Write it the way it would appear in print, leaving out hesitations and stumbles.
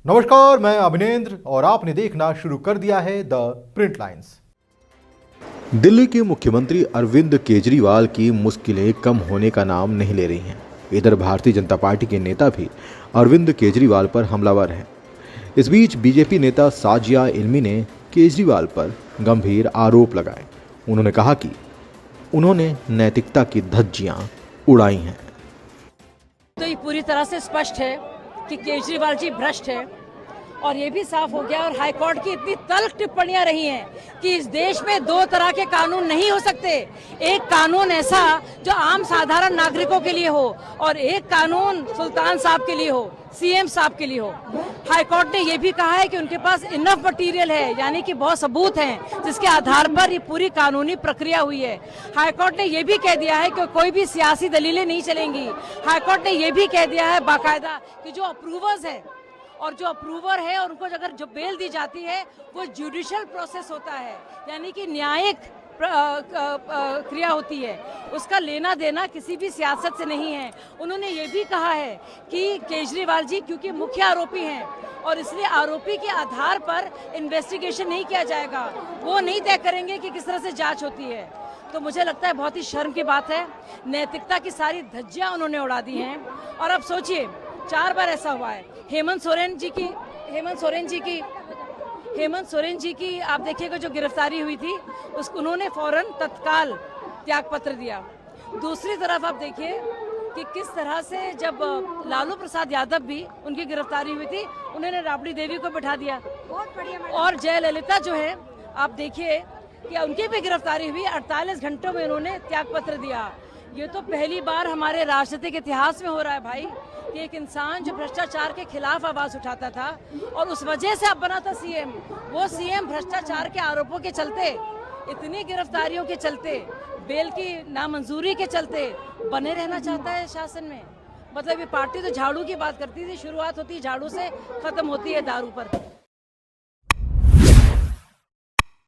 नमस्कार, मैं अभिनेंद्र और आपने देखना शुरू कर दिया है द प्रिंट लाइन्स। दिल्ली के मुख्यमंत्री अरविंद केजरीवाल की मुश्किलें कम होने का नाम नहीं ले रही हैं। इधर भारतीय जनता पार्टी के नेता भी अरविंद केजरीवाल पर हमलावर हैं। इस बीच बीजेपी नेता साजिया इल्मी ने केजरीवाल पर गंभीर आरोप लगाए। उन्होंने कहा कि उन्होंने नैतिकता की धज्जियां उड़ाई हैं। तो ये पूरी तरह से स्पष्ट है कि केजरीवाल जी भ्रष्ट है और ये भी साफ हो गया। और हाईकोर्ट की इतनी तल्ख टिप्पणियां रही हैं कि इस देश में दो तरह के कानून नहीं हो सकते। एक कानून ऐसा जो आम साधारण नागरिकों के लिए हो और एक कानून सुल्तान साहब के लिए हो, सीएम साहब के लिए हो। हाईकोर्ट ने यह भी कहा है कि उनके पास इनफ मटेरियल है, यानी कि बहुत सबूत हैं जिसके आधार पर ये पूरी कानूनी प्रक्रिया हुई है। हाईकोर्ट ने यह भी कह दिया है कि कोई भी सियासी दलीलें नहीं चलेंगी। हाईकोर्ट ने यह भी कह दिया है बाकायदा कि जो अप्रूवर्स है और जो अप्रूवर है और उनको अगर जो बेल दी जाती है वो जुडिशियल प्रोसेस होता है, यानी कि न्यायिक क्रिया होती है। उसका लेना देना किसी भी सियासत से नहीं है। उन्होंने ये भी कहा है कि केजरीवाल जी क्योंकि मुख्य आरोपी हैं और इसलिए आरोपी के आधार पर इन्वेस्टिगेशन नहीं किया जाएगा, वो नहीं तय करेंगे कि किस तरह से जांच होती है। तो मुझे लगता है बहुत ही शर्म की बात है। नैतिकता की सारी धज्जियां उन्होंने उड़ा दी हैं। और अब सोचिए, 4 बार ऐसा हुआ है। हेमंत सोरेन जी की आप देखिएगा जो गिरफ्तारी हुई थी, उसको उन्होंने फौरन तत्काल त्यागपत्र दिया। दूसरी तरफ आप देखिए कि किस तरह से जब लालू प्रसाद यादव भी उनकी गिरफ्तारी हुई थी, उन्होंने राबड़ी देवी को बिठा दिया। और जयललिता जो है, आप देखिए कि उनकी भी गिरफ्तारी हुई, 48 घंटों में उन्होंने त्यागपत्र दिया। ये तो पहली बार हमारे राजनीतिक इतिहास में हो रहा है भाई कि एक इंसान जो भ्रष्टाचार के खिलाफ आवाज उठाता था और उस वजह से अब बना था सीएम, वो सीएम भ्रष्टाचार के आरोपों के चलते, इतनी गिरफ्तारियों के चलते, बेल की नामंजूरी के चलते बने रहना चाहता है शासन में। मतलब ये पार्टी तो झाड़ू की बात करती थी, शुरुआत होती है झाड़ू से, खत्म होती है दारू पर।